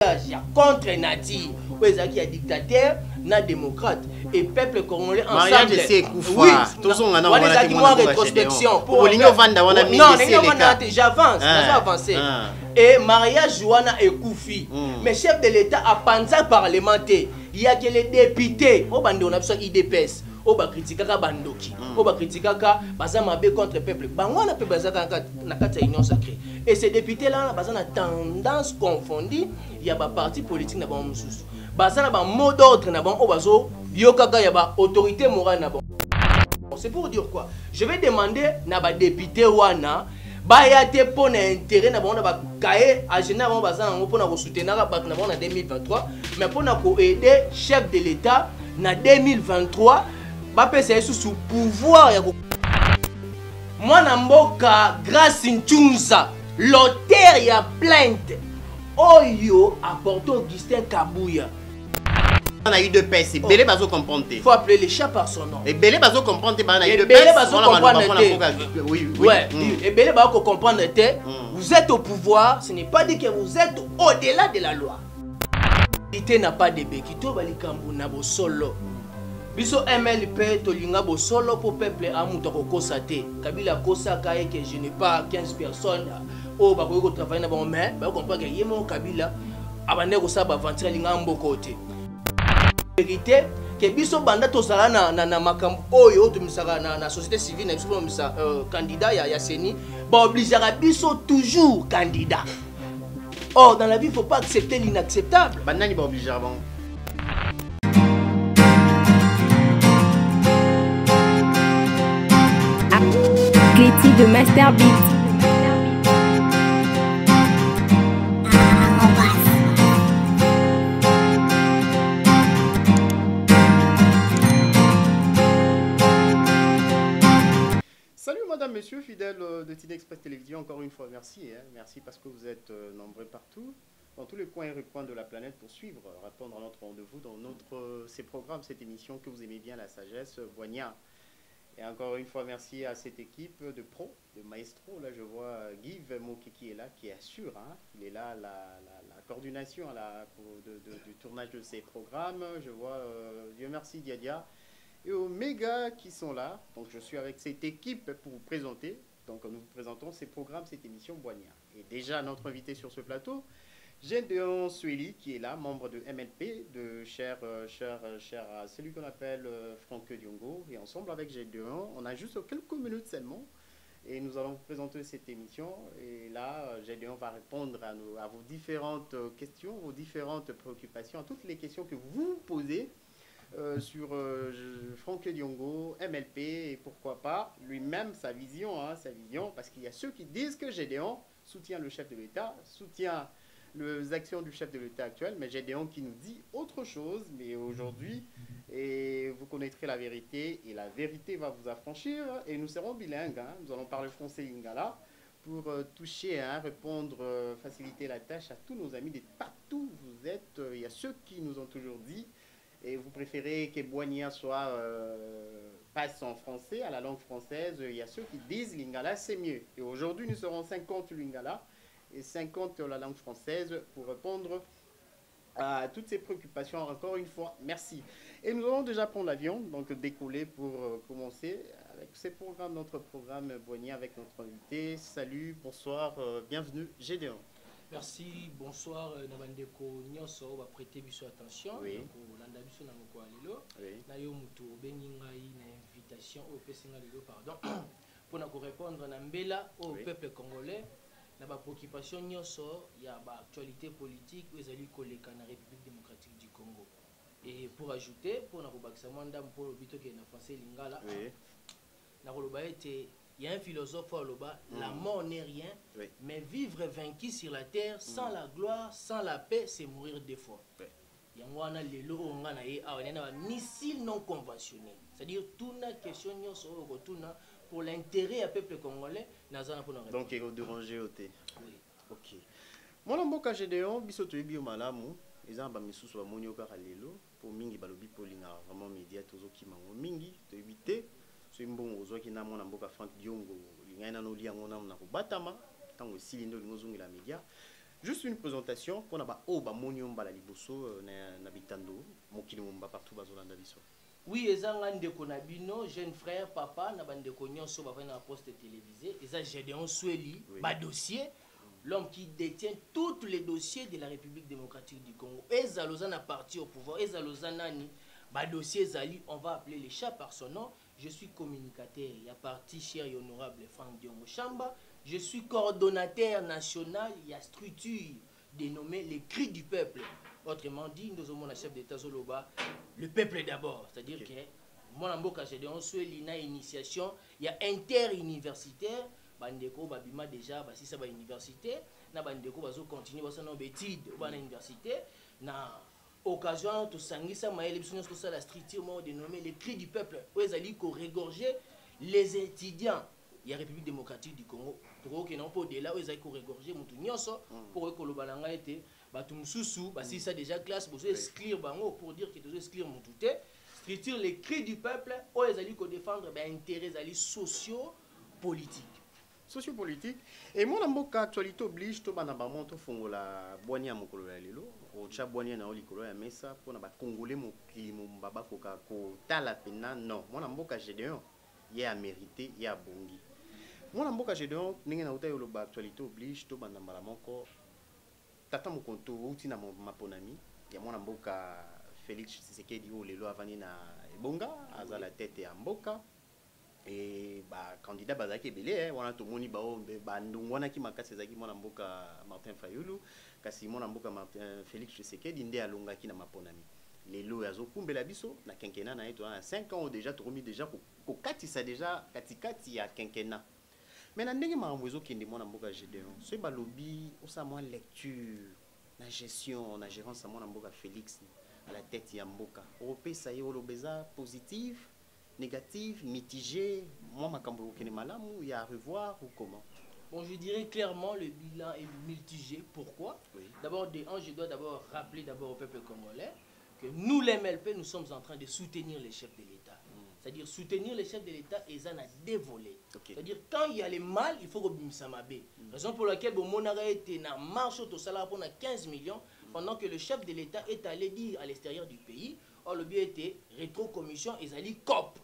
Il y a contre nature, où il y a dictateur, na démocrate et peuple congolais ensemble. Oui, on a dit moi rétrospection. Pour non, j'avance, avancé. Et mariage Joana et Koufi. Mais chef de l'État a pensé parlementaire. Il y a que les députés. Au bando on a besoin IDPS. Au ba critika bandoki. Au ba critika baza mabe contre peuple. Bango na pe baza na kata union sacrée. Et ces députés là baza na tendance confondue. Il y a ba parti politique na ba mususu. Baza na ba mot d'ordre na ba o bazo yokaka ya ba autorité morale na ba. C'est pour dire quoi? Je vais demander na ba député wana baya te pour intérêt na ba ba cahier à général on baza na pour na soutenir ba na ba na 2023 mais pour na ko aider chef de l'État na 2023 ba pesa sous pouvoir ya mwana mboka Grace Nchunza l'auteur ya plainte oyo apporté Augustin Kabouya. On a eu deux pèses, Belé bazo comprendre. Il faut appeler les chats par son nom. Et Belé bazo comprendre, on a eu deux pèses. Oui, oui. Et Belé bazo comprendre, vous êtes au pouvoir, ce n'est pas dit que vous êtes au-delà de la loi. L'ité n'a pas de béquito, balikambu na bo solo. Biso MLP tolinga bo solo pour peuple amuta ko kosate. Kabila kosa kaye que je n'ai pas 15 personnes. Oh ba ko travailler na bon mais ba comprendre que yemo Kabila abande ko sa ba ventre linga mbokote. Vérité que biso banda tosala na makambo oyo tumisaka na société civile na biso misa candidat ya seni ba obligera biso toujours candidat. Or dans la vie il faut pas accepter l'inacceptable. Banani ba obligera bon. Critique de Master Beat. Salut madame, monsieur, fidèles de TD Express Télévision, encore une fois merci. Merci parce que vous êtes nombreux partout, dans tous les coins et recoins de la planète pour suivre, répondre à notre rendez-vous dans ces programmes, cette émission que vous aimez bien, La Sagesse, Boignard. Et encore une fois, merci à cette équipe de pros, de maestro. Là, je vois Guy Moki qui est là, qui assure. Il est là, la coordination du tournage de ces programmes. Je vois, Dieu merci, Diadia. Et Omega qui sont là. Donc, je suis avec cette équipe pour vous présenter. Donc, nous vous présentons ces programmes, cette émission Boignard. Et déjà, notre invité sur ce plateau, Gédéon Sueli, qui est là, membre de MLP, de celui qu'on appelle Franck Diongo. Et ensemble avec Gédéon, on a juste quelques minutes seulement. Et nous allons vous présenter cette émission. Et là, Gédéon va répondre à vos différentes questions, vos différentes préoccupations, à toutes les questions que vous vous posez sur Franck Diongo, MLP, et pourquoi pas lui-même, sa vision, parce qu'il y a ceux qui disent que Gédéon soutient le chef de l'État, soutient les actions du chef de l'État actuel, mais Gédéon qui nous dit autre chose. Mais aujourd'hui, et vous connaîtrez la vérité, et la vérité va vous affranchir, et nous serons bilingues, nous allons parler français lingala, pour toucher, répondre, faciliter la tâche à tous nos amis de partout où vous êtes. Il y a ceux qui nous ont toujours dit, et vous préférez que Boignard passe en français, à la langue française. Il y a ceux qui disent lingala, c'est mieux. Et aujourd'hui, nous serons 50 lingala et 50 la langue française pour répondre à toutes ces préoccupations. Encore une fois, merci. Et nous allons déjà prendre l'avion, donc décoller pour commencer avec ces programmes, notre programme Boignard avec notre invité. Salut, bonsoir, bienvenue, Gédéon. Merci, bonsoir. Nabandeko Nyoso va prêter biso attention. Oui. Landa biso na moko alelo. Oui. Na yo mutu beninga na invitation au pesinga lelo pardon. Pour na répondre na mbela au peuple congolais. Na ba préoccupation nyoso ya ba actualité politique où ezali koleka na République démocratique du Congo. Et pour ajouter, pour na kobakisa mwanda mpolo bito ke na français lingala. Oui. Na koloba ete il y a un philosophe là-bas, la mort n'est rien, mais vivre vaincu sur la terre sans la gloire, sans la paix, c'est mourir deux fois. Il y a un missile non conventionnel. C'est-à-dire toute la question pour l'intérêt du peuple congolais. Donc il faut déranger au thé. Oui. Ok. Moi, je suis Gédéon, bisoto ebi malamu, ezamba misusu ba monyoka kalelo pour mingi balobi polinga vraiment média tozo kimango mingi to éviter. C'est bon aux qui n'a mon amboka Franck Diongo, l'ingana no liango na kubatama, tant aussi lindo lingo zungi la média. Juste une présentation pour na ba o ba monium bala liboso na bitando mokili mumba partout bazolanda biso. Oui, ezanga ndeko na bino, jeune frère, papa, na bandeko nyonso ba na poste télévisée, eza Gédéon Sweli, ba dossier, l'homme qui détient tous les dossiers de la République démocratique du Congo. Ezalozana parti au pouvoir, ezalozana ni ba dossier zali, on va appeler les chats par son nom. Je suis communicateur, il y a parti cher et honorable Franck Diongo Chamba. Je suis coordonnateur national, il y a structure dénommée les cris du peuple. Autrement dit, nous avons la chef d'État Zoloba, le peuple d'abord. C'est-à-dire que mon amboka Gédéon Sweli na initiation, il y a interuniversitaire, bandeko babima déjà si ça va université, na bandeko bazo continuer ba sana études ba na université, na occasion to sangisa maël biso nyonso ça la structure mo dénommée les cris du peuple. Ezali ko régorger les étudiants. Il y a République démocratique du Congo. Trop que non pour de là ezali ko régorger mutu nyonso pour ko lobalanga été Batumsusu, si ça déjà classe, vous exclure bango pour dire que vous exclure mon tout structure les cris du peuple, ou les alliés qui défendre intérêts socio-politiques. Sociopolitique. Et mon amboka actualité oblige to bana ba monto fongola boania mokolo ya lelo, o cha boania na olikolo ya mesa pour na ba congolais mokili mbaba koka ko tala pena non. Mon amboka Gédéon, il a mérité, il a bongi. Mon amboka Gédéon, ninga na uta yo ba actualité oblige to bana mbala moko tata mokonto outi na maponami ya mwana mboka Félix Tshisekedi o lelo avani na ebonga aza la tête ya mboka et ba candidat bazaki belé wana to moni ba o ba ndongwana ki makasi ezaki mwana mboka Martin Fayulu kasi mwana mboka Martin Félix Tshisekedi nde alonga ki na maponami lelo yazo kumbela biso na quinquennat na eto na 5 ans déjà to remis déjà ko katisa déjà katikati ya quinquennat. Mais na ndenge makambo ezokende mwana mboka Gédéon soki balobi osa mwa lecture na gestion na gérance ya mwana mboka Félix à la tête ya mboka opesa ye olobeza positive négative mitigé mwa makambo okende malamu ya revoir ou comment? Bon, je dirais clairement le bilan est mitigé. Pourquoi? D'abord, je dois d'abord rappeler d'abord au peuple congolais que nous les MLP nous sommes en train de soutenir les chefs de l'État. C'est-à-dire soutenir les chefs de l'État et ça a dévolé. C'est-à-dire quand il y a les mal, il faut que Bimsamabé. Raison pour laquelle Monara était en marche au salaire pour 15 millions pendant que le chef de l'État est allé dire à l'extérieur du pays, or le bien était rétro-commission et Zali COP.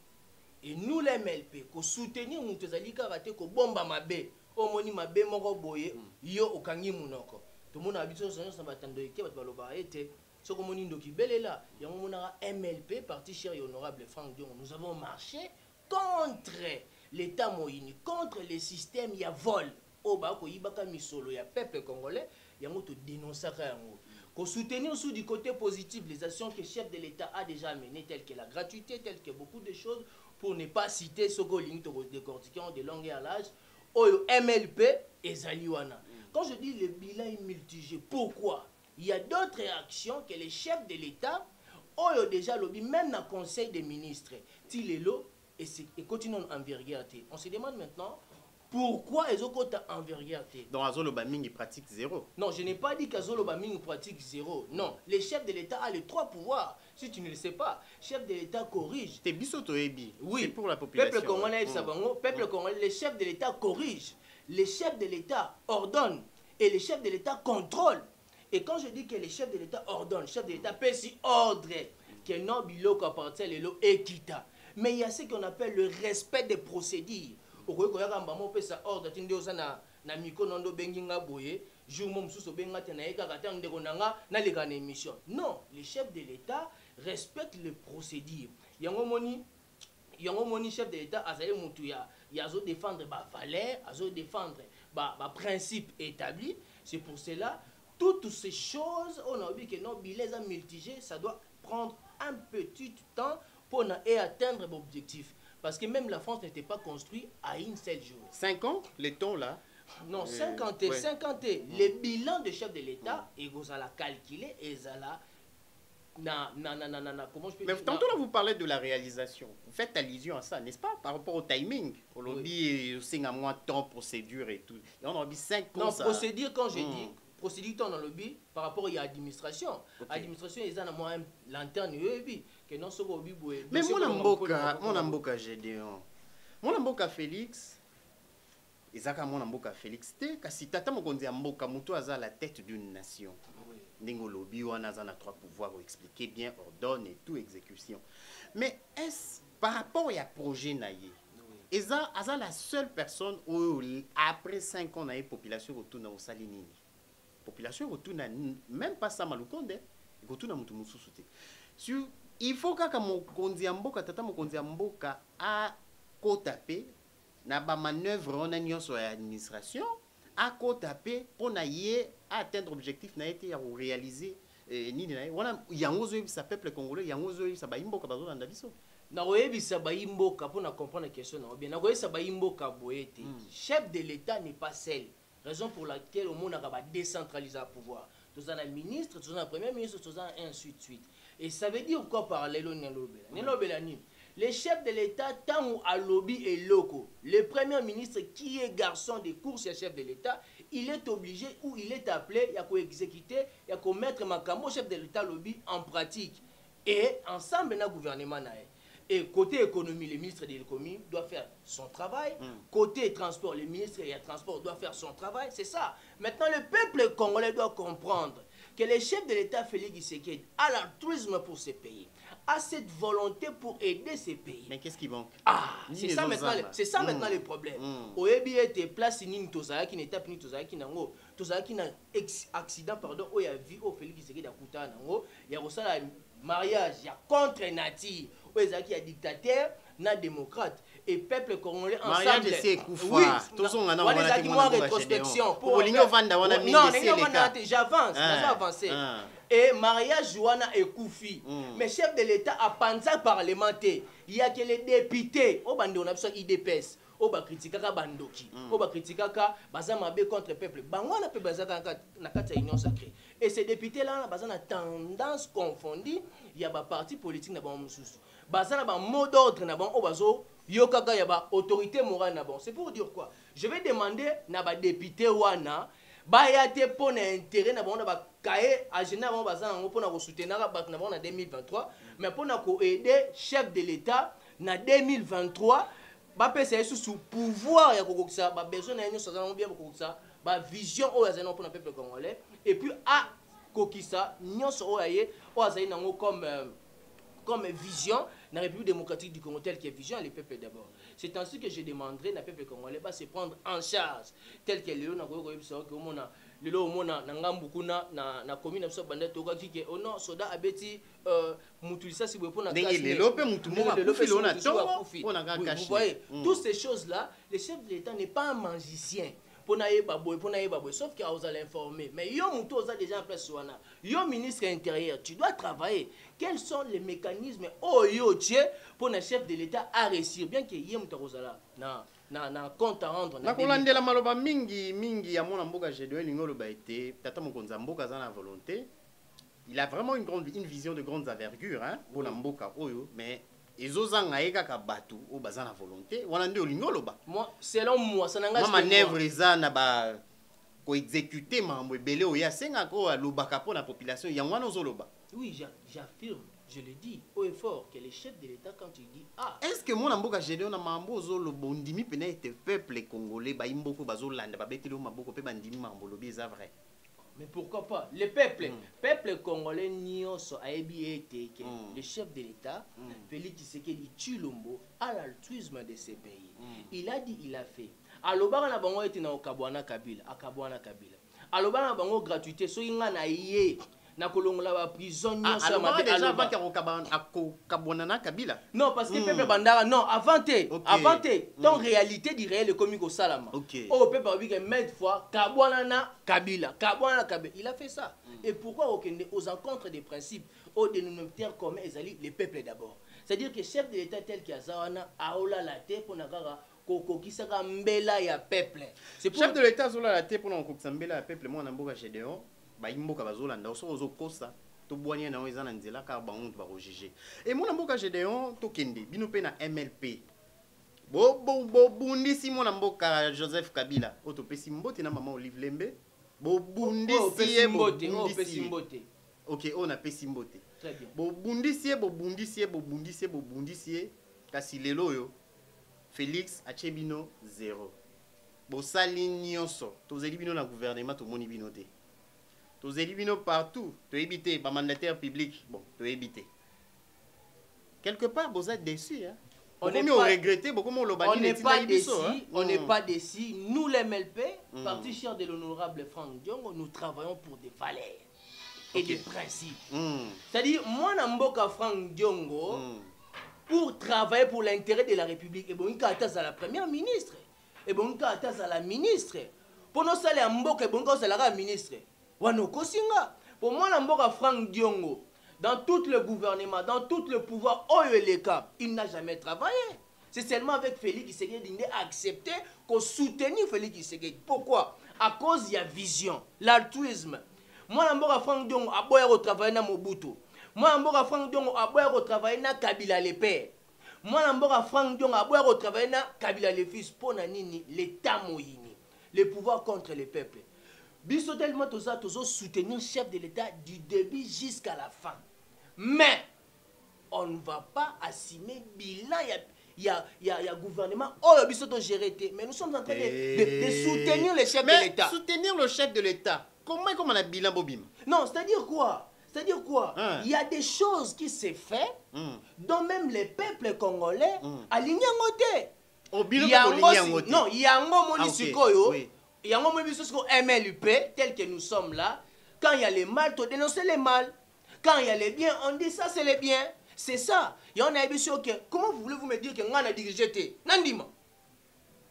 Et nous les MLP, qu'on soutenir nous Zali Karate, qu'on bomba Mabé, au moni Mabé Moro Boye, yo au Kangi Munoko. Tout le monde a habitué à s'en battre de l'équipe, ce que mon indoki bel est là, il y a un MLP, parti cher et honorable Franck Dion. Nous avons marché contre l'État Moïni, contre les systèmes, il y a vol. Au bas, il y a misolo, il y a peuple congolais, il y a un dénoncer. Qu'on soutenir sous du côté positif les actions que le chef de l'État a déjà menées, telles que la gratuité, telles que beaucoup de choses, pour ne pas citer ce que l'on décortiquant de longue à l'âge, au MLP et Zaliwana. Quand je dis le bilan est mitigé, pourquoi? Il y a d'autres réactions que les chefs de l'État ont déjà lobby, même dans le Conseil des ministres. Et continuons à envergure. On se demande maintenant pourquoi ils ont envergure. Donc Azolo Baming pratique zéro. Non, je n'ai pas dit qu'Azolo Baming pratique zéro. Non, les chefs de l'État ont les 3 pouvoirs. Si tu ne le sais pas, chef de l'État corrige. C'est bisoto ebi. Oui, c'est pour la population. Peuple congolais, peuple congolais, les chefs de l'État corrigent. Les chefs de l'État ordonnent. Et les chefs de l'État contrôlent. Et quand je dis que les chefs de l'État ordonnent, les chefs de l'État peuvent si ordre que non biloko appartient les lots équita. Mais il y a ce qu'on appelle le respect des procédures. Au Rwanda, il y a un ordre na miko nondo benginga boye jour mom suso benga tena ekaka ndeko nanga na leka na émission. Non, les chefs de l'État respectent les procédures. Yango moni chef de l'État azali mutu ya zo défendre ba valeur, azo défendre ba principe établi. C'est pour cela toutes ces choses, on a vu que nos billets à multiger, ça doit prendre un petit temps pour atteindre l'objectif. Parce que même la France n'était pas construite à une seule jour. 5 ans, les tons là? Non, 50 ouais. 50 les bilans de chef de l'État, et vous allez calculer, et vous allez... comment je peux Mais tantôt là, vous parlez de la réalisation. Vous faites allusion à ça, n'est-ce pas? Par rapport au timing. Au lobby, c'est un mois de temps, procédure et tout. Et on a dit 5 ans. Non, ça... procédure, quand j'ai dit... procédure dans le lobby par rapport à l'administration. L'administration, ils ont moins lanterne que non ce lobby. Mais mon amboka Gédéon, mon amboka Félix, ezaka mwana mboka Félix te kasi tata mokonzi ya mboka mutu aza la tête d'une nation. Ndingo lobi wana aza na trois pouvoirs expliquer bien ordonne et tout exécution. Mais est-ce par rapport à projet naïe eza aza la seule personne où après 5 ans na population retourne au salinini. Population retourne même pas ça malukonde retourne mutu mususu te. Sur il faut que mokonzi ya mboka tata mokonzi ya mboka a kotape na ba manœuvre on a nyonso ya administration a kotape pour na ye atteindre objectif na été ya réaliser nini na wana yango zo sa peuple congolais yango zo sa ba imboka bazo landa biso na koyebisa ba imboka pour na comprendre la question na bien na koyebisa ba imboka boyete chef de l'état n'est pas seul, raison pour laquelle au monde va décentraliser le pouvoir. Tous un ministre, tous un premier ministre, tous un ainsi de suite. Et ça veut dire quoi par les chefs de l'État, tant à lobby et locaux, le premier ministre qui est garçon des courses et chef de l'État, il est obligé ou il est appelé, il y a qu'à exécuter, il y a qu'à mettre Makambo, chef de l'État lobby en pratique. Et ensemble, le gouvernement. Et côté économie, le ministre de l'économie doit faire son travail. Côté transport, le ministre des Transports doit faire son travail. C'est ça. Maintenant, le peuple congolais doit comprendre que le chef de l'État, Félix Tshisekedi, a l'altruisme pour ces pays, a cette volonté pour aider ces pays. Mais qu'est-ce qui manque? C'est ça maintenant le problème. Au EBI était place ni Tosa qui n'était pas ni Tosa qui n'a accident pardon où il y a vu au Félix Tshisekedi à Kouta nango il y a aussi mariage il y a contre nature où il y a dictateur na démocrate et peuple congolais ensemble. Mariage c'est oui, tous on a rétrospection pour l'union vanda wana non j'avance avancer et mariage wana ekoufi mais chef de l'état a panza parlementaire il y a que les députés au bande on a besoin IDPS au ba kritikaka bandoki au ba kritikaka baza mabe contre peuple bango na pe baza na kati ya union sacrée et ces députés là baza na tendance confondue il y a ba parti politique na ba mususu baza na ba mot d'ordre na ba o bazo yokaka ya ba autorité morale na bon. C'est pour dire quoi? Je vais demander na ba député wana ba ya te pour intérêt na ba ba cahier agenda ba baza na pour na soutenir ba na 2023 mais pour na ko aider chef de l'état na 2023 ba pesa sous pouvoir ya kokokisa ba besoin na nyonso za bien kokokisa ba vision o ya zana pour na peuple congolais et puis a kokisa nyonso o yaye o azali nango comme vision la République démocratique du Congo telle que vision les peuples d'abord. C'est ainsi que je demanderai na peuple congolais pas se prendre en charge tel que le na ko yebisa ko mona lelo mona na ngambukuna na commune so banda toka kike ono soda abeti mutulisa si pour na cache lelo pe mutu mo akufi on a tongo on a caché. Vous voyez toutes ces choses là le chef de l'État n'est pas un magicien pour naïe baboy sauf qu'il a l'informer mais yo mutu oza déjà en place wana yo ministre intérieur tu dois travailler quels sont les mécanismes yo pour le chef de l'État à réussir bien que yé mutu ozala na compte à rendre na kolandela maloba mingi ya mona mboka Gédéon lingolo ba été tata mokonza mboka za na volonté il a vraiment une vision de grande envergure hein pour la mboka oyo mais ezozanga eka batu o baza na volonté wana ndio lingolo ba moi selon moi ça n'engage que manœuvre eza na ba ko exécuter mambo ebele o ya senga ko lobaka pour la population ya wana ozoloba. Oui, j'affirme, je le dis haut et fort que le chef de l'État quand il dit est-ce que mon mboka Gédéon na mambo ozoloba ndimi pena ete peuple congolais ba imboko bazolanda ba beteli maboko pe bandimi mambo lobi eza vrai? Mais pourquoi pas? Le peuple congolais nyonso ayebi ete que le chef de l'État, Félix Tshisekedi Tshilombo, a l'altruisme de ces pays. Il a dit, il a fait. Alobaka na bango ete na Kabwana Kabila, akabwana Kabila. Alobaka na bango gratuité, so inga na iye na kolongola ba prison nyonso mabe déjà avant que Kabwana na Kabila. Non, parce que peuple bandara non, avant ton réalité du réel comique au Salama. Oh peuple a dit que maintes fois Kabwana na Kabila, il a fait ça. Et pourquoi aux encontres des principes au dénominateur commun les peuples d'abord. C'est-à-dire que chef de l'État tel que Azawana aola la tête pour nakara kokokisaka mbela ya peuple. C'est chef de l'État azola la tête pour nakokisa mbela ya peuple moi na mboka Gédéon. Ba imboka bazolanda oso kosa to boanya na eza na nzela ka ba ontu ba rejuger et mona mboka Gédéon to kende bino pe na MLP bo bundisi mona mboka Joseph Kabila oto pesi mbote na mama Olive Lembe bo bundisi mbote OK on a pesi mbote très bien bo bundisi kasi lelo yo Félix Achebino 0 bosali nyonso tozeli bino na gouvernement tomoni bino te tozeli bino partout toyebi te bamandataire public bon toyebi te quelque part vous êtes déçus hein. On n'est pas déçus, on n'est pas déçus. Nous les MLP, parti cher de l'honorable Franck Diongo, nous travaillons pour des valeurs et des principes. C'est-à-dire, moi, Namboka Franck Diongo, pour travailler pour l'intérêt de la République, et bon, il y a la première ministre, et bon, il y a la ministre. Pour nous, c'est Mboka, et bon, c'est la ministre. Pour moi, Namboka Franck Diongo, dans tout le gouvernement, dans tout le pouvoir, il n'a jamais travaillé. C'est seulement avec Félix Tshisekedi qu'il a accepté qu'on soutenir Félix Tshisekedi. Pourquoi? À cause de la vision, l'altruisme. Moi, je Franck Diongo a travaillé dans Mobutu. Moi, je Franck Diongo a travaillé dans Kabila le père. Moi, je Franck Diongo a travaillé dans Kabila le fils. Pour l'État moyini, le pouvoir contre le peuple. Biso tellement tout ça, soutenir le chef de l'État du début jusqu'à la fin. Mais on ne va pas assumer bilan. Il y a gouvernement. Oh, mais nous sommes en train de soutenir le chef de l'État. Soutenir le chef de l'État. Comment on a bilan Bobim? Non, c'est-à-dire quoi? C'est-à-dire quoi? Il y a des choses qui se font dont même les peuples congolais alignent en côté. Non, il y a un moment il y a un moment MLUP, tel que nous sommes là. Quand il y a les mal, tu dénonces les mal. Quand il y a les biens, on dit ça, c'est les biens. C'est ça. Il y en a des que comment voulez-vous me dire que on a dirigé Nandima.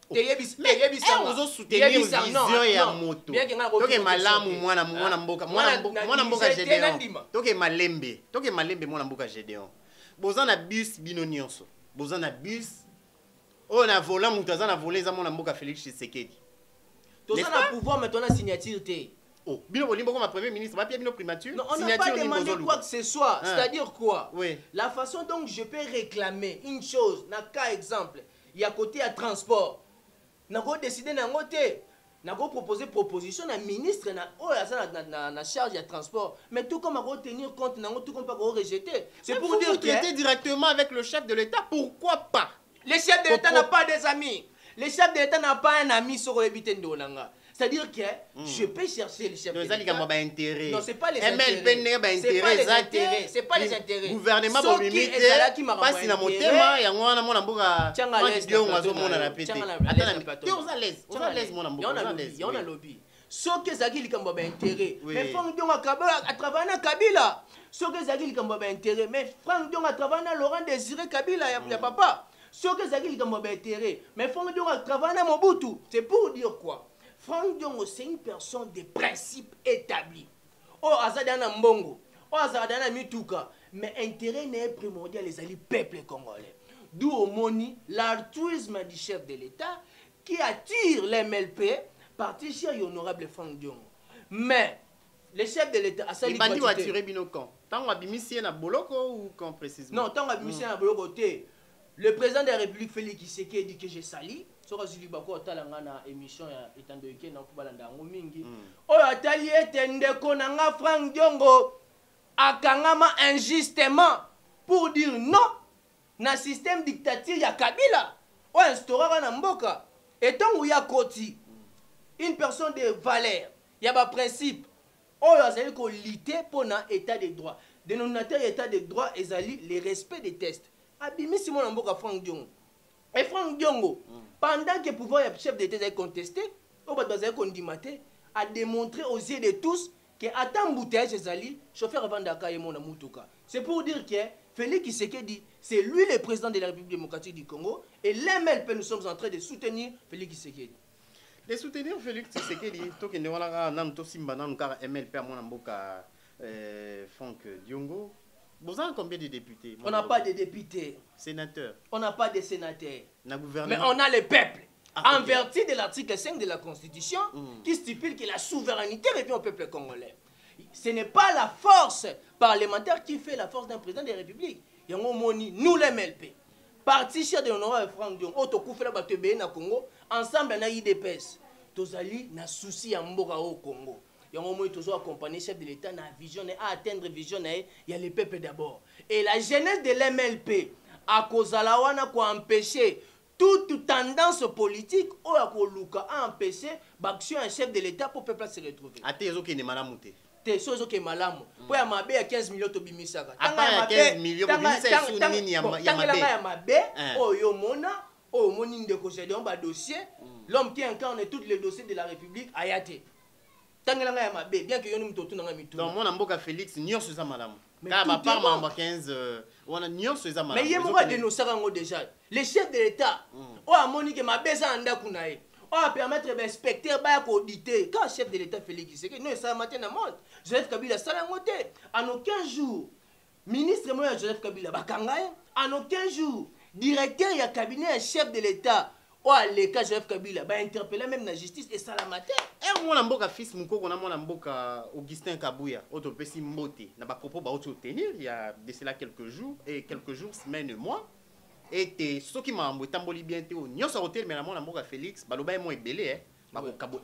Mais vous soutenir une vision et un moto. Donc malamu mwana mboka Gédéon. Donc malembe mwana mboka Gédéon. Bozana bus bino nyonso. Bozana bus. On a volé mutaza na volé za mwana mboka Félix Tshisekedi. Tous on a pouvoir maintenant signature té. Oh, bino bolimbo comme premier ministre, va bino primature. Non, on n'a pas demandé quoi que ce soit. C'est-à-dire quoi? Oui. La façon dont je peux réclamer une chose, n'a qu'un exemple. Il y a côté à transport. N'a pas décidé d'un côté. N'a pas proposé proposition à ministre na charge de transport. Mais tout comme à tenir compte, tout comme pas rejeter. C'est pour dire que traiter directement avec le chef de l'État. Pourquoi pas? Le chef de l'État n'a pas des amis. Le chef de l'État n'a pas un ami sur le Bitendolanga. C'est-à-dire que je peux chercher le chef de l'État. Non, c'est pas les intérêts. C'est pas les intérêts. Gouvernement pas les ce que Zagil Kamba a intérêt. Mais Franck Diongo a travaillé dans Kabila. Ce que Zagil Kamba a intérêt. Mais Franck Diongo a travaillé dans Laurent Désiré Kabila. Il n'y a papa. Ce que Zagil Kamba a intérêt. Mais Franck Diongo a travaillé dans Mobutu. C'est pour dire quoi? Franck Diongo, c'est une personne de principe établi. Oh, Azadana Mbongo. Oh, Azadana Mituka. Mais intérêt n'est primordial les alliés peuple congolais. D'où au moni l'altruisme du chef de l'État qui attire les MLP. Parti cher et honorable Franck Diongo. Mais le chef de l'État a sali gratuité. Il va attirer Binokan. Tant qu'on a bimissé na boloko ou quand précisément? Non, tant qu'on a bimissé na boloko. Le président de la République Félix Tshisekedi dit que j'ai sali. Soko zili bako talanga na émission ya etandoike na kubalanda ngo mingi. Oyo atali etende konanga Franck Diongo akangama injustement pour dire non na système dictature ya Kabila. O instaurera na mboka. Et tant ya koti une personne de valeur, il y a un principe. Oh, il y a lutter pour un état de droit. Dénominateur état de droit, et le respect des tests. Abimi Simon Namboka Franck Diongo. Et Franck Diongo, pendant que le pouvoir et le chef d'État est contesté, a démontré aux yeux de tous que à tant bouteille Zali, chauffeur Vandaka et mon Amoutuka. C'est pour dire que Félix Tshisekedi, c'est lui le président de la République démocratique du Congo, et l'MLP, nous sommes en train de soutenir Félix Tshisekedi. Les soutenir Félix Tshisekedi, tout ce qui est MLP à mon amboka Franck Diongo. Vous avez combien de députés? On n'a pas de députés. Sénateurs? On n'a pas de sénateurs. Mais on a le peuple. En vertu de l'article 5 de la Constitution, qui stipule que la souveraineté revient au peuple congolais. Ce n'est pas la force parlementaire qui fait la force d'un président de la République. Nous les MLP. Parti cher de l'honorable Franck Diongo, Otokoufela Batebe na Congo, ensemble na IDPS. Tozali na souci à Mboka au Congo. Il y a un moment où toujours accompagné le chef de l'État na vision à atteindre vision il y a le peuple d'abord. Et la jeunesse de l'MLP a causé la wana pour empêcher toute tendance politique ou à Koluka a empêché l'action un chef de l'État pour le peuple se retrouver. Ate ezo ke ne malamu te. Te sozo ke malamu. Pour ya mabe ya 15 millions to bimisaka. Tanga 15 millions bimisaka su nini ya mabe. Tanga ya mabe oyo mona oyo moni ndeko Gédéon ba dossier. L'homme qui incarne tous les dossiers de la République ayate. Tanga ya mabe bien que yo ni mtoto nga mitu. Donc mona mboka Félix nyonso za malamu. Car ma part mamba 15 wana nyonso za malamu. Mais yemo ba dénoncer ngo déjà. Le chef de l'État o amoni ke mabe za anda kunaye. On va permettre d'inspecter, d'auditer. Quand le chef de l'État Félix Tshisekedi, nous sommes matin dans le monde. Joseph Kabila, ça l'a monté. En aucun jour, ministre moi Joseph Kabila, en aucun jour, directeur et cabinet chef de l'État, ou à l'écart Joseph Kabila, interpellé même la justice et ça la matin. Et moi, je suis fils Mouko, on a Augustin Kabouya, autopsie Mbote. On a propos de tenir il y a de cela quelques jours, semaines, mois. Et ce qui m'a embêté bien, nous sommes hôtel, mais moi, je suis Félix, je suis belé,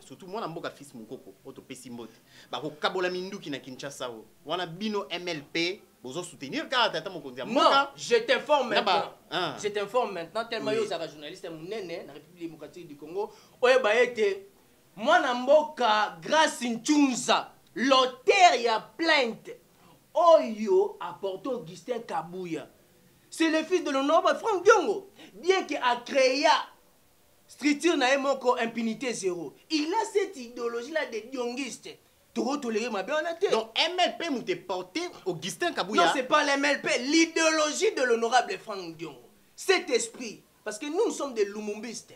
surtout moi, je suis fils Moukoko, autopsie Mbote. Je suis Kabola Mindou qui na Kinshasa. On a bino MLP, vous soutenir car non, je t'informe maintenant. Je t'informe maintenant, tellement il y a un journaliste, dans la République démocratique du Congo. Moi, Namboka, grâce Nchunza, l'auteur y a plainte. Oyo apporté Augustin Kabouya. C'est le fils de l'honorable Franck Diongo. Bien qu'il a créé structure naemoko impunité zéro. Il a cette idéologie-là de Dionguiste. Donc MLP m'a porté Augustin Kabouya. Non, c'est pas l'MLP, l'idéologie de l'honorable Franck Diongo. Cet esprit. Parce que nous sommes des Lumumbistes.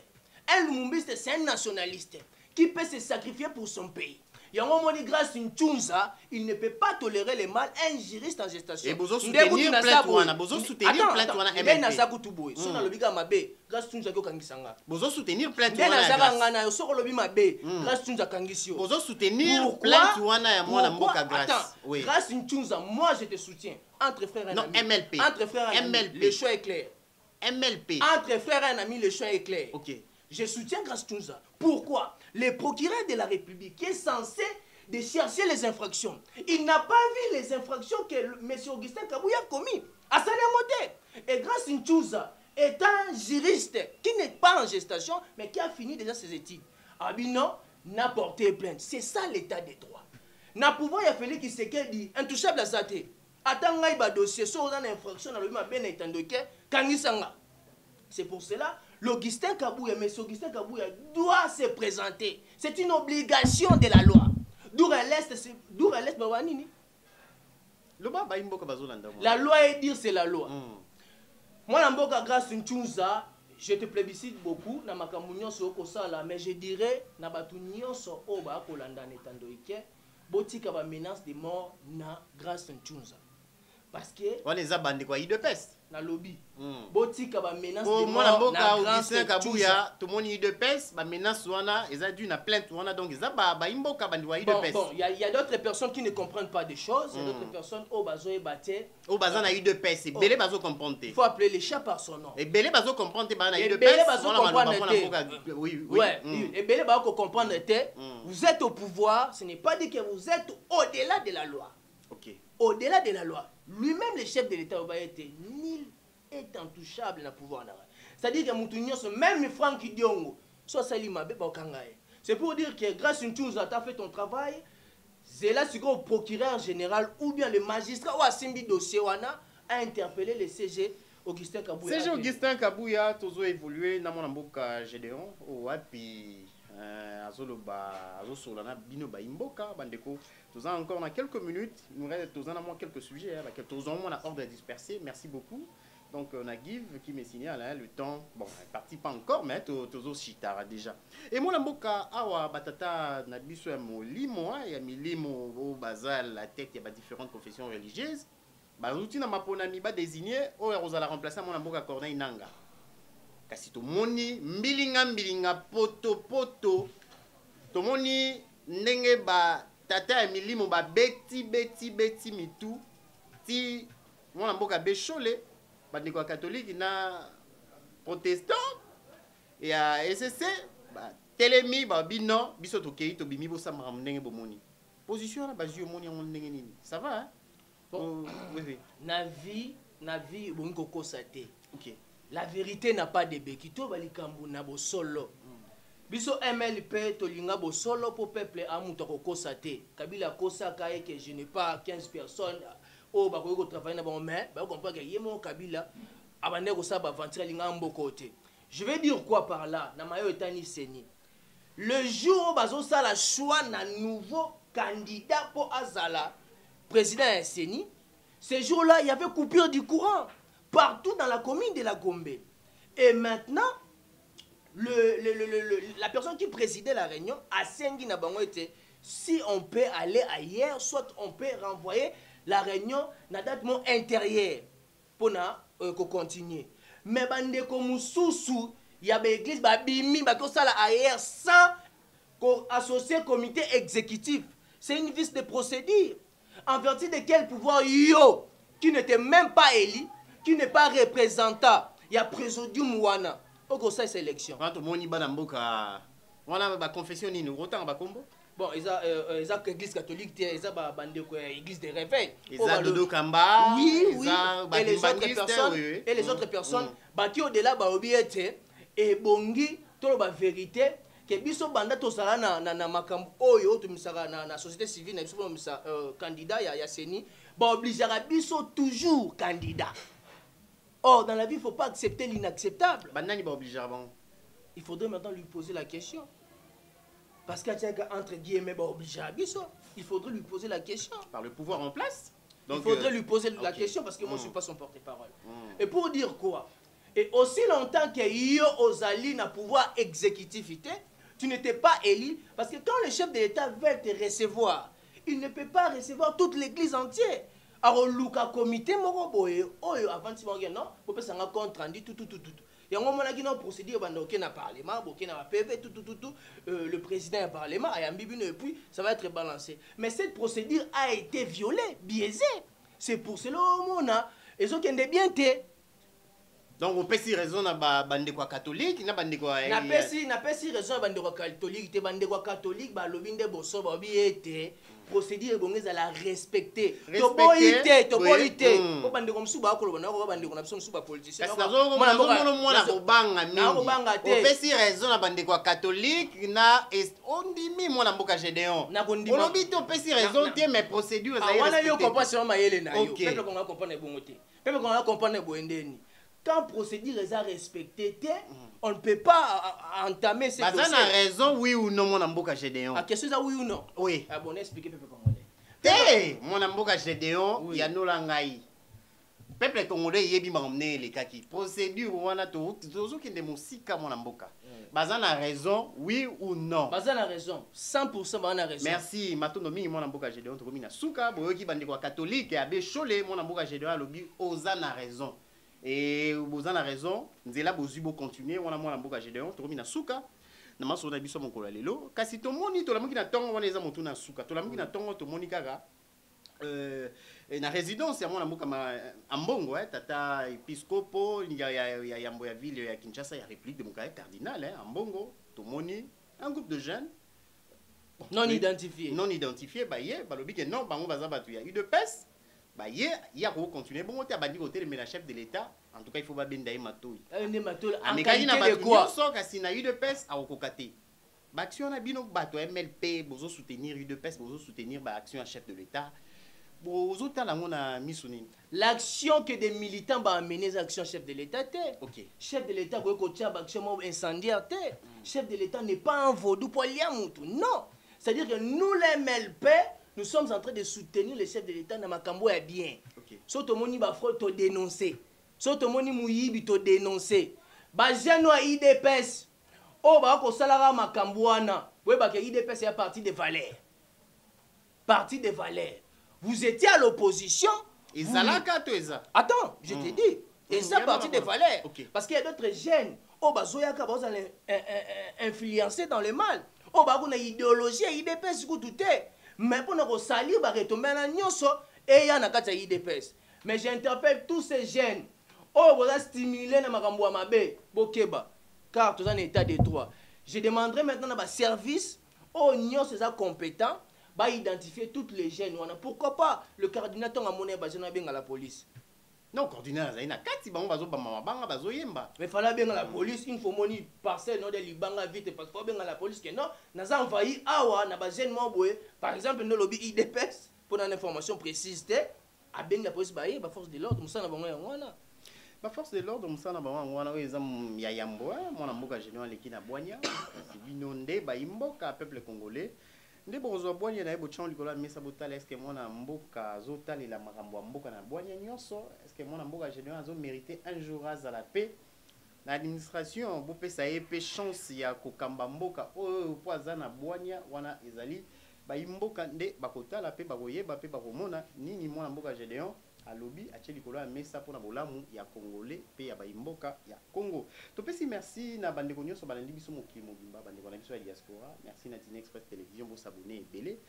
Un Lumumbiste, c'est un nationaliste qui peut se sacrifier pour son pays. Il y a un moment où, grâce à une tchunza, il ne peut pas tolérer le mal. Un juriste en gestation. Et vous soutenir plainte wana, vous soutenir plainte wana MLP. Na saku tuboy. So na lobiga mabe, grâce tchunza ko kangisanga. Vous soutenir plainte wana. Na saka ngana yo soko lobi mabe, grâce tchunza kangisio. Vous soutenir plainte wana ya mwana mboka grâce. Oui. Grâce une tchunza, moi je te soutiens. Entre frères et non, amis. MLP. Entre frères et amis. Le choix est clair. MLP. Entre frères et amis, le choix est clair. OK. Je soutiens grâce tchunza. Pourquoi? Le procureur de la République qui est censé de chercher les infractions. Il n'a pas vu les infractions que M. Augustin Kabouya a commis à Salamote. Et grâce à Nchouza, est un juriste qui n'est pas en gestation, mais qui a fini déjà ses études. Abino n'a porté plainte. C'est ça l'état des droits. N'a pouvoir y a fallu qu'il se dit intouchable à Zate. Attends, il y a un dossier sur une infraction, c'est pour cela l'Augustin Kabouya, M. Augustin Kabouya doit se présenter. C'est une obligation de la loi. D'où l'Est, la loi est dire c'est la loi. Moi, Namboka grâce à Nchunza, je te plébiscite beaucoup. Mais je dirais, botika ba menace de mort na grâce à Nchunza. Parce que on les a bandés quoi, il de peste. Na lobby. Botika ba menace de mort na grâce à Kabouya, tout le monde il de peste, ba menace wana, ils a dû na plainte wana donc ils a ba imboka bandi wa il de peste. Bon, il y a d'autres personnes qui ne comprennent pas des choses, il y a d'autres personnes au bazo et baté. Au bazan a eu de peste, et belé bazo comprendre. Il faut appeler les chats par son nom. Et belé bazo comprendre ba na eu de peste. Belé bazo comprendre. Oui, oui. Ouais, et belé bazo comprendre était vous êtes au pouvoir, ce n'est pas dit que vous êtes au-delà de la loi. OK. Au-delà de la loi. Lui-même, le chef de l'État, nul est intouchable dans le pouvoir. C'est-à-dire que Moutounios, même Franck Diongo, soit Salimabe, c'est pour dire que grâce à une chose, tu as fait ton travail. C'est là que le procureur général ou bien le magistrat ou à Simbi dossier a interpellé le CG Augustin Kabouya. CG Augustin Kabouya, toujours évolué dans mon amboka Gédéon, puis Azosolana Bino Baimboka, Bandeko. Nous avons encore dans quelques minutes, il nous reste quelques sujets, nous avons un ordre dispersé. Merci beaucoup. Donc, on a Give qui me signale le temps. Bon, il n'est parti pas encore, mais toujours chitara déjà. Et moi, l'amboka, awa batata nabiso ya molimo, ya milimo au bazal la tête, il y a différentes confessions religieuses. Bazuti na maponami ba désigné, o rozala remplacer mon amboka Corneille Nanga. Kasi to moni mbilinga poto to moni ndenge ba tata ya milimo ba beti mitu ti mwana mboka bechole bandeko catholique na protestant ya SSC ba telemi ba bino biso to kei to bimi bo samra ndenge bo moni position na ba jio moni on ndenge nini ça va hein? Bon, oui. Na vie bongo kosa te. OK. la vérité n'a pas de bekito balikambu na bo solo. Biso MLP tolinga bo solo pour peuple amuto kokosa te. Kabila kosa kaye que je n'ai pas 15 personnes au bako ko travailler na bon mais ba comprendre que yemo Kabila abande ko sa ba venture linga mboko te. Je vais dire quoi par là na mayo etani seni. Le jour où bazo ça la choix na nouveau candidat pour Azala président Seni, ce jour-là il y avait coupure du courant partout dans la commune de la Gombe. Et maintenant la personne qui présidait la réunion a Sengi Nabango était si on peut aller ailleurs, soit on peut renvoyer la réunion na date mon intérieur pour continuer. Mais bande comme sous il y a des églises babimi ba ça là ailleurs sans associer comité exécutif. C'est une vice de procédure en vertu de quel pouvoir yo qui n'était même pas élu, qui n'est pas représentant, il y a présidium wana. Au ça sélection. Quand on moni banamboka, on a ba confession ni autant ba combo. Bon, ils ont l'église catholique, ils ont l'église de réveil. Ils ont Dodo Kamba. Oui, oui. Et les autres personnes, et les autres personnes, qui au-delà ba obiete et bongi to ba vérité que biso banda to sala na makambo oyo to misaka na société civile na biso misa candidat ya Seni, ba obligera biso toujours candidat. Or, dans la vie, il ne faut pas accepter l'inacceptable. Il faudrait maintenant lui poser la question. Parce qu'entre guillemets, il faudrait lui poser la question. Par le pouvoir en place. Donc, il faudrait lui poser la question parce que moi, je ne suis pas son porte-parole. Et pour dire quoi? Et aussi longtemps que yo ozali na pouvoir exécutif, tu n'étais pas élu. Parce que quand le chef de l'État veut te recevoir, il ne peut pas recevoir toute l'église entière. Alors, Luka comité moko boye oyo avant ti bango non pour passer un compte rendu tout yango mona ki na procédure bando ke na parlement boke na PV tout le président du parlement ayambi bino et puis ça va être balancé. Mais cette procédure a été violée, biaisée. C'est pour cela mona ezo kende bien te. Donc on peut si raison na bande quoi catholique na bande quoi na pesi raison bande quoi catholique te bande quoi catholique ba lobinde boso ba bi été procédure bongé à la respecter to boité ko bande comme suba ko bande ko bande ko na biso suba politicien mona te on si raison na bande quoi catholique na on dit mi mona mboka Gédéon on obi to pesi raison te mais procédure za respecter wana yo comprendre sur mayele na yo peuple ko na comprendre bongote peuple ko na comprendre boendeni. Quand procédure est respectée, on ne peut pas entamer ces dossiers. Ça a raison, oui ou non, mon amboka Gédéon. La question est oui ou non? Oui. Ah bon, expliquez peuple congolais. Mon amboka Gédéon, il y a no langai. Peuple congolais, il y a bien emmené les kaki. Procédure, on a tout. Tout qui est musika mon amboka. Bazan a raison, oui ou non? Bazan a raison, 100% Bazan a raison. Merci. Matonomi, mon amboka Gédéon, tu commis na souka, boyoki bande quoi catholique, et abe cholé, mon amboka Gédéon, lobi, ozan a raison. Et vous en avez raison, nzela bozubo continuer wana mwana mboka Gédéon to na suka na maso na biso mokolo lelo kasi to moni to la miki na tongo wana eza motu na suka to la miki na tongo to moni kaka na résidence ya mwana mboka ambongo tata episcopo ya yambo ya ville ya Kinshasa ya République démocratique cardinal ambongo to moni un groupe de jeunes non identifiés ba ye balobi ke non bango baza batu ya UDPS. Bah il y a continuer bon on a bandi côté mais la chef de l'État en tout cas il faut pas benda matoi en qualité de quoi so kasi na UDPS a okokate ba action na bino bato MLP bozo soutenir UDPS bozo soutenir ba action à chef de l'État bozo tala ngona misuni l'action que des militants ba amener les actions chef de l'État OK chef de l'État ko tia ba action incendiaire chef de l'État n'est pas un vaudou pour lier mutu non c'est-à-dire que nous les MLP nous sommes en train de soutenir le chef de l'État dans Makambo est bien. Soto moni ba frère to dénoncer. Soto moni muyibi to dénoncer. Ba jeno a IDPS. O ba ko salara Makambo wana. Oui ba ke IDPS est parti des valeurs. Parti des valeurs. Vous étiez à l'opposition. Et Zalaka to eza. Attends, je te dis. Et ça parti des valeurs. Parce qu'il y a d'autres jeunes. O ba zoyaka ba influencer dans le mal. O ba ko na idéologie IDPS ko tout est. Mais pour nous salir, et y a un IDPS. Mais j'interpelle tous ces jeunes. Oh, vous avez stimulé car tout est en état de droit. Je demanderai maintenant à service, aux compétents, identifier toutes les jeunes. Pourquoi pas le coordinateur à monnaie basé à la police? non coordinateur azali na kati bango bazobamba mabanga bazoyemba. Mais fallait bien la police une fois moni parcelle non de libanga vite parce que faut bien la police que non naza envahi awa na ba jeune mobwe par exemple no lobby IDPS pour une information précise a bien la police ba force de l'ordre musana bango yangwana. Ba force de l'ordre musana bango yangwana oyo ezam ya yambo mwana mboka général leki na Bwanya binonde ba imboka peuple congolais. Nde bozwa Bwanya na yebo chon likola mesa botala est-ce que mwana mboka zotalela makambo ya mboka na Bwanya nyonso est-ce que mwana mboka général azo mériter un jour à la paix. L'administration bo pesa epé chance ya kokamba mboka oyo po azana Bwanya wana ezali ba imboka nde bakotala pe bakoyeba pe bakomona nini mwana mboka Gédéon alobi atie likolo ya mesa pona bolamu ya congolais pe ya ba imboka ya Congo. Topesi merci na bandeko nyonso balandi biso mokili mobimba bandeko na biso ya diaspora. Merci na Tine Express Télévision bo s'abonner ebele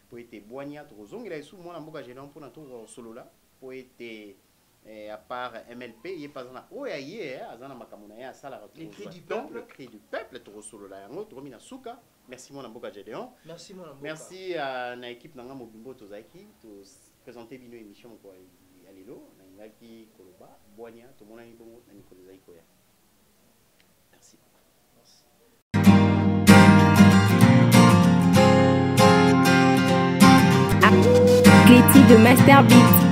po ete Bwanya tozongela isu mwana mboka Gédéon pona to solola po ete à part MLP il est pas dans oya ye azana makamuna ya sala le cri du peuple to solola yango to mina suka. Merci mon mboka Gédéon. Merci mon mboka. Merci à na équipe nanga mobimbo tozaki to présenter bino émission ko alelo na ngaki koloba Bwanya to mona ni bongo na Nicolas Zaikoya. Merci. Gléty de Master Beat.